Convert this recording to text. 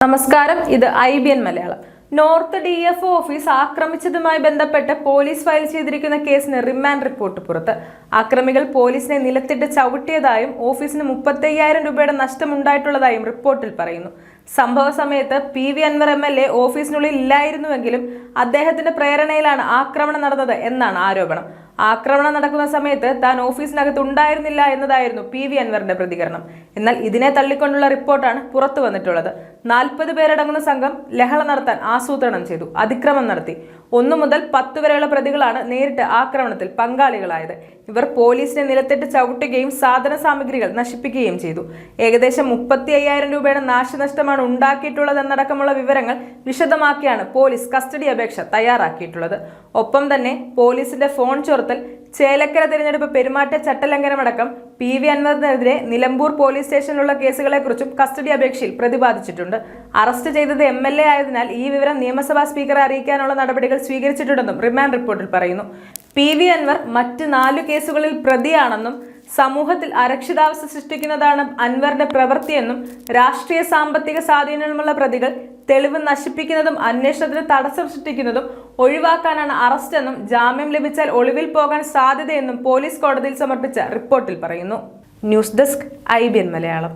നമസ്കാരം, ഇത് IBN Malayalam. North DFO office ആക്രമിച്ചതുമായി ബന്ധപ്പെട്ട് പോലീസ് ഫയൽ ചെയ്തിരിക്കുന്ന കേസിന് റിമാൻഡ് റിപ്പോർട്ട് പുറത്ത്. ആക്രമികൾ പോലീസിനെ നിലത്തിട്ട് ചവിട്ടിയതായും ഓഫീസിന് 35,000 രൂപയുടെ നഷ്ടമുണ്ടായിട്ടുള്ളതായും റിപ്പോർട്ടിൽ പറയുന്നു. സംഭവ സമയത്ത് PV അൻവർ MLA ഓഫീസിനുള്ളിൽ ഇല്ലായിരുന്നുവെങ്കിലും അദ്ദേഹത്തിന്റെ പ്രേരണയിലാണ് ആക്രമണം നടന്നത് എന്നാണ് ആരോപണം. ആക്രമണം നടക്കുന്ന സമയത്ത് താൻ ഓഫീസിനകത്ത് ഉണ്ടായിരുന്നില്ല എന്നതായിരുന്നു PV അൻവറിന്റെ പ്രതികരണം. എന്നാൽ ഇതിനെ തള്ളിക്കൊണ്ടുള്ള റിപ്പോർട്ടാണ് പുറത്തു വന്നിട്ടുള്ളത്. 40 പേരടങ്ങുന്ന സംഘം ലഹള നടത്താൻ ആസൂത്രണം ചെയ്തു, അതിക്രമം നടത്തി. 1 മുതൽ 10 വരെയുള്ള പ്രതികളാണ് നേരിട്ട് ആക്രമണത്തിൽ പങ്കാളികളായത്. ഇവർ പോലീസിനെ നിലത്തിട്ട് ചവിട്ടുകയും സാധന സാമഗ്രികൾ നശിപ്പിക്കുകയും ചെയ്തു. ഏകദേശം 35,000 രൂപയുടെ നാശനഷ്ടമാണ് ഉണ്ടാക്കിയിട്ടുള്ളതെന്നടക്കമുള്ള വിവരങ്ങൾ വിശദമാക്കിയാണ് പോലീസ് കസ്റ്റഡി അപേക്ഷ തയ്യാറാക്കിയിട്ടുള്ളത്. ഒപ്പം തന്നെ പോലീസിന്റെ ഫോൺ ചോർത്തൽ, ചേലക്കര തിരഞ്ഞെടുപ്പ് പെരുമാറ്റ ചട്ടലംഘനമടക്കം PV അൻവറിനെതിരെ നിലമ്പൂർ പോലീസ് സ്റ്റേഷനിലുള്ള കേസുകളെക്കുറിച്ചും കസ്റ്റഡി അപേക്ഷയിൽ പ്രതിപാദിച്ചിട്ടുണ്ട്. അറസ്റ്റ് ചെയ്തത് MLA ആയതിനാൽ ഈ വിവരം നിയമസഭാ സ്പീക്കറെ അറിയിക്കാനുള്ള നടപടികൾ സ്വീകരിച്ചിട്ടുണ്ടെന്നും റിമാൻഡ് റിപ്പോർട്ടിൽ പറയുന്നു. PV അൻവർ മറ്റ് 4 കേസുകളിൽ പ്രതിയാണെന്നും സമൂഹത്തിൽ അരക്ഷിതാവസ്ഥ സൃഷ്ടിക്കുന്നതാണ് അൻവറിന്റെ പ്രവൃത്തിയെന്നും രാഷ്ട്രീയ സാമ്പത്തിക സ്വാധീനമുള്ള പ്രതികൾ തെളിവ് നശിപ്പിക്കുന്നതും അന്വേഷണത്തിന് തടസ്സം സൃഷ്ടിക്കുന്നതും ഒഴിവാക്കാനാണ് അറസ്റ്റെന്നും ജാമ്യം ലഭിച്ചാൽ ഒളിവിൽ പോകാൻ സാധ്യതയെന്നും പോലീസ് കോടതിയിൽ സമർപ്പിച്ച റിപ്പോർട്ടിൽ പറയുന്നു. News desk IBN Malayalam.